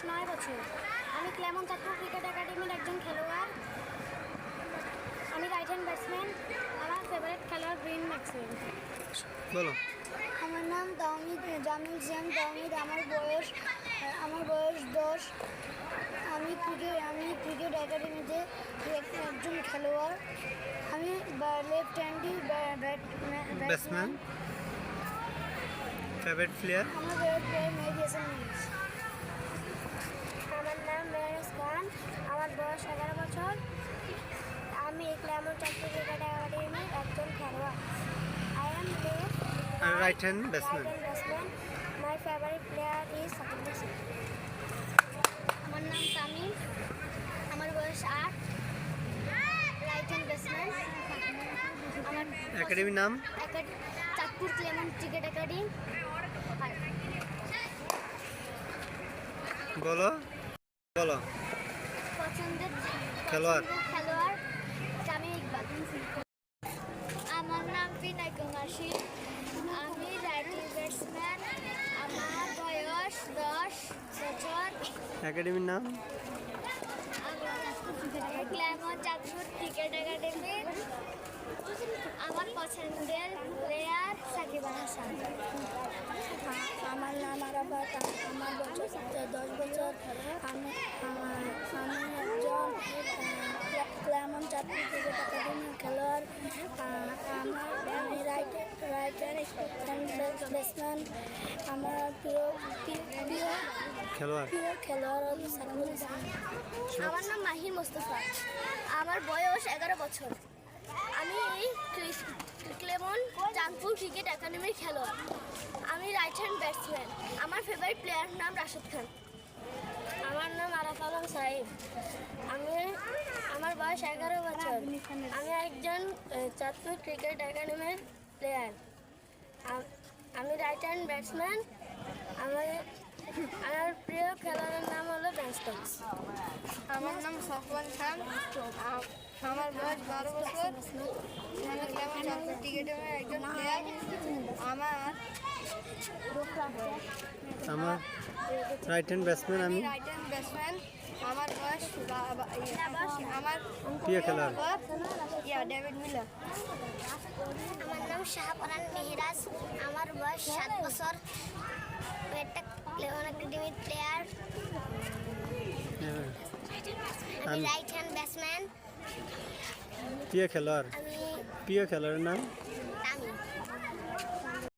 9 বছর। আমি ক্লেমন চাঁদপুর ক্রিকেট একাডেমির একজন খেলোয়াড়। আমি রাইট হ্যান্ড ব্যাটসম্যান। আমার ফেভারিট খেলোয়াড় গ্রিন ম্যাক্সওয়েল। বলো। আমার নাম তাওহিদ জামিল জিয়ান তাওহিদ। আমার বয়স 10। আমি ক্রিকেট একাডেমিতে একজন খেলোয়াড়। আমি left handy batsman. Favourite player? আমার ফেভারিট প্লেয়ার মেহেদী হাসান মিরাজ। আমার নাম মেহরাজ খান। আমার বয়স 11 বছর। আমি ক্লেমন চাঁদপুর ক্রিকেট একাডেমির একজন খেলোয়াড়। I am right hand batsman. My favorite player is Sakib Hasan. আমার নাম তামিম। আমার বয়স 8। Right hand batsman. আমার একাডেমির নাম? Chandpur Clemon cricket academy. বলো। পছন্দের খেলোয়াড় তামিম ইকবাল। আমার নাম বিনয় কুমার শীল। আমি রাইট হ্যান্ড ব্যাটসম্যান। আমার বয়স 10 বছর। একাডেমির নাম? Clemon Chandpur cricket academy. আমার পছন্দের প্লেয়ার সাকিব হাসান। আমার নাম আরাফাত। আমার বয়স 10 বছর। আমি একজন ক্লেমন চাঁদপুর ক্রিকেট একাডেমির খেলোয়াড়। আমি রাইট হ্যান্ড ব্যাটসম্যান। আমার প্রিয় খেলোয়াড় হল সাকিব হাসান। আমার নাম মাহির মোস্তফা। আমার বয়স 11 বছর। আমি ক্লেমন চাঁদপুর ক্রিকেট একাডেমির খেলোয়াড়। আমি রাইট হ্যান্ড ব্যাটসম্যান। আমার ফেভারিট প্লেয়ার নাম রাশেদ খান। আমার নাম আরাফ আলম সাহিব। আমার বয়স 11 বছর। আমি একজন চাঁদপুর ক্রিকেট একাডেমির প্লেয়ার। আমি রাইট হ্যান্ড ব্যাটসম্যান। আমার প্রিয় খেলোয়াড়ের নাম হলো বেন স্টোকস। আমার নাম সফওয়ান খান। আমার বয়স 12 বছর। আমি ক্লেমন চাঁদপুর ক্রিকেটের একজন প্লেয়ার। আমার রাইট হ্যান্ড ব্যাটসম্যান। আমি রাইট হ্যান্ড ব্যাটসম্যান। আমার বয়স আমার প্রিয় খেলোয়াড় ডেভিড মিলার। আমার নাম শাহপরান মেহরাজ। আমার বয়স 7 বছর। ক্লেমন একাডেমির প্লেয়ার। আমি রাইট হ্যান্ড ব্যাটসম্যান। প্রিয় খেলোয়াড়ের নাম?